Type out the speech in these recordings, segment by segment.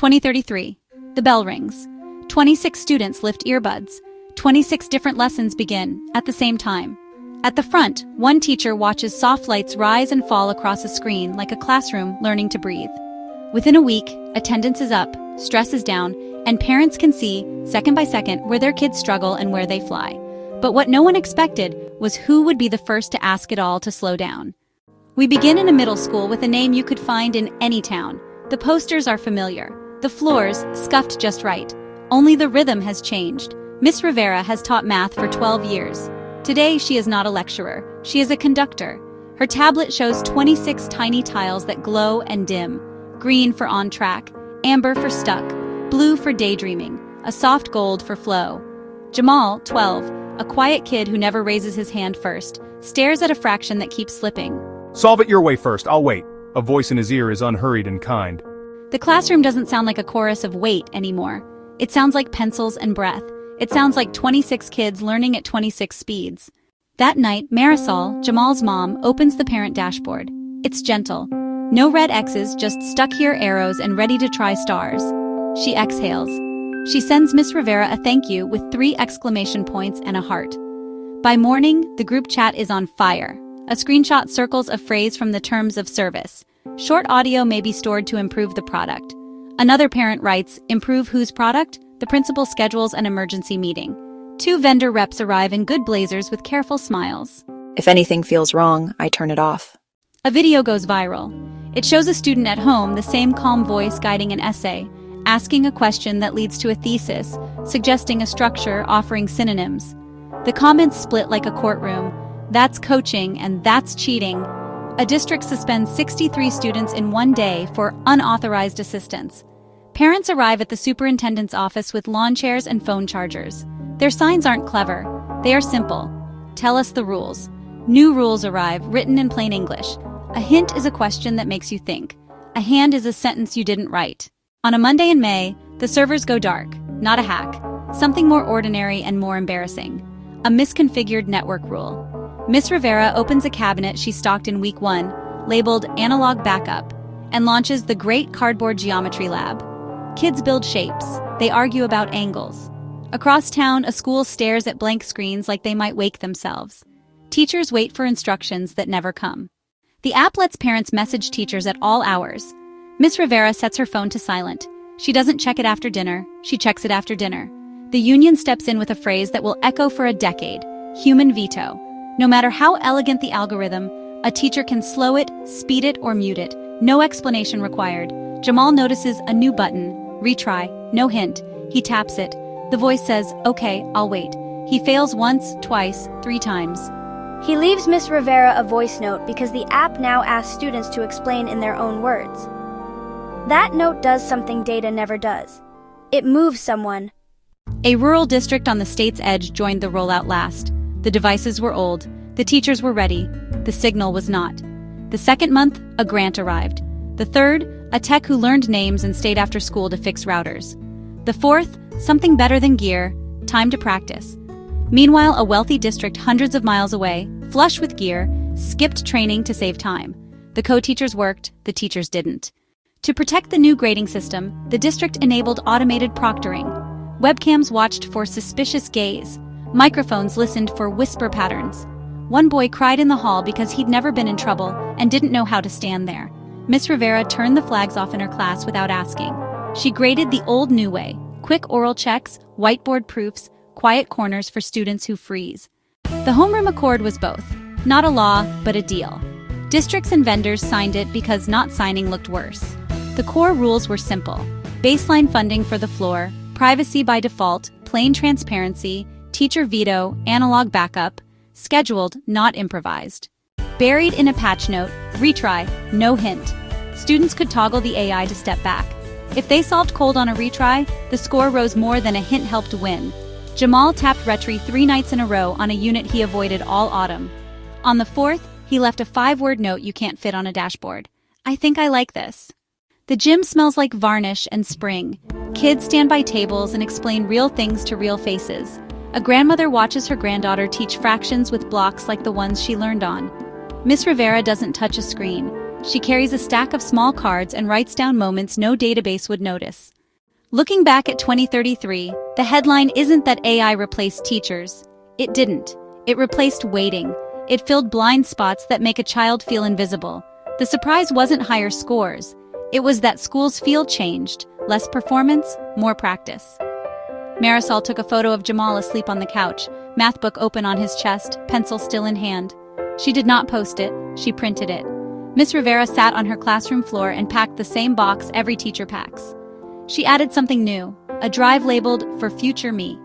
2033. The bell rings. 26 students lift earbuds. 26 different lessons begin at the same time. At the front, one teacher watches soft lights rise and fall across a screen like a classroom learning to breathe. Within a week, attendance is up, stress is down, and parents can see, second by second, where their kids struggle and where they fly. But what no one expected was who would be the first to ask it all to slow down. We begin in a middle school with a name you could find in any town. The posters are familiar. The floors, scuffed just right. Only the rhythm has changed. Miss Rivera has taught math for 12 years. Today, she is not a lecturer. She is a conductor. Her tablet shows 26 tiny tiles that glow and dim. Green for on track, amber for stuck, blue for daydreaming, a soft gold for flow. Jamal, 12, a quiet kid who never raises his hand first, stares at a fraction that keeps slipping. Solve it your way first, I'll wait. A voice in his ear is unhurried and kind. The classroom doesn't sound like a chorus of wait anymore. It sounds like pencils and breath. It sounds like 26 kids learning at 26 speeds. That night, Marisol, Jamal's mom, opens the parent dashboard. It's gentle. No red X's, just stuck here arrows and ready to try stars. She exhales. She sends Miss Rivera a thank you with 3 exclamation points and a heart. By morning, the group chat is on fire. A screenshot circles a phrase from the terms of service. Short audio may be stored to improve the product. Another parent writes, improve whose product? The principal schedules an emergency meeting. 2 vendor reps arrive in good blazers with careful smiles. If anything feels wrong, I turn it off. A video goes viral. It shows a student at home, the same calm voice guiding an essay, asking a question that leads to a thesis, suggesting a structure, offering synonyms. The comments split like a courtroom. That's coaching and that's cheating. A district suspends 63 students in one day for unauthorized assistance. Parents arrive at the superintendent's office with lawn chairs and phone chargers. Their signs aren't clever. They are simple. Tell us the rules. New rules arrive, written in plain English. A hint is a question that makes you think. A hand is a sentence you didn't write. On a Monday in May, the servers go dark. Not a hack. Something more ordinary and more embarrassing. A misconfigured network rule. Miss Rivera opens a cabinet she stocked in week 1, labeled Analog Backup, and launches the Great Cardboard Geometry Lab. Kids build shapes. They argue about angles. Across town, a school stares at blank screens like they might wake themselves. Teachers wait for instructions that never come. The app lets parents message teachers at all hours. Miss Rivera sets her phone to silent. She doesn't check it after dinner. She checks it after dinner. The union steps in with a phrase that will echo for a decade: human veto. No matter how elegant the algorithm, a teacher can slow it, speed it, or mute it. No explanation required. Jamal notices a new button. Retry. No hint. He taps it. The voice says, okay, I'll wait. He fails once, twice, 3 times. He leaves Miss Rivera a voice note because the app now asks students to explain in their own words. That note does something data never does. It moves someone. A rural district on the state's edge joined the rollout last. The devices were old. The teachers were ready. The signal was not. The second month, a grant arrived. The third, a tech who learned names and stayed after school to fix routers. The fourth, something better than gear, time to practice. Meanwhile, a wealthy district hundreds of miles away, flush with gear, skipped training to save time. The co-teachers worked, the teachers didn't. To protect the new grading system, the district enabled automated proctoring. Webcams watched for suspicious gaze. Microphones listened for whisper patterns. One boy cried in the hall because he'd never been in trouble and didn't know how to stand there. Miss Rivera turned the flags off in her class without asking. She graded the old new way: quick oral checks, whiteboard proofs, quiet corners for students who freeze. The homeroom accord was both. Not a law, but a deal. Districts and vendors signed it because not signing looked worse. The core rules were simple: baseline funding for the floor, privacy by default, plain transparency, teacher veto, analog backup, scheduled, not improvised. Buried in a patch note, retry, no hint. Students could toggle the AI to step back. If they solved cold on a retry, the score rose more than a hint helped win. Jamal tapped retry 3 nights in a row on a unit he avoided all autumn. On the 4th, he left a 5-word note you can't fit on a dashboard. I think I like this. The gym smells like varnish and spring. Kids stand by tables and explain real things to real faces. A grandmother watches her granddaughter teach fractions with blocks like the ones she learned on. Miss Rivera doesn't touch a screen. she carries a stack of small cards and writes down moments no database would notice. Looking back at 2033, the headline isn't that AI replaced teachers. It didn't. It replaced waiting. It filled blind spots that make a child feel invisible. The surprise wasn't higher scores. It was that school's field changed. Less performance, more practice. Marisol took a photo of Jamal asleep on the couch, math book open on his chest, pencil still in hand. She did not post it, she printed it. Miss Rivera sat on her classroom floor and packed the same box every teacher packs. She added something new, a drive labeled "For Future Me."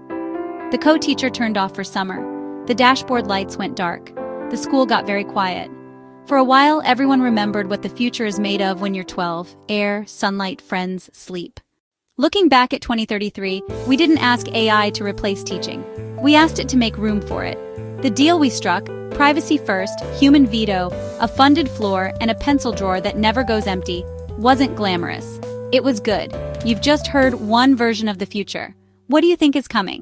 The co-teacher turned off for summer. The dashboard lights went dark. The school got very quiet. For a while, everyone remembered what the future is made of when you're 12: air, sunlight, friends, sleep. Looking back at 2033, we didn't ask AI to replace teaching. We asked it to make room for it. The deal we struck, privacy first, human veto, a funded floor, and a pencil drawer that never goes empty, wasn't glamorous. It was good. You've just heard one version of the future. What do you think is coming?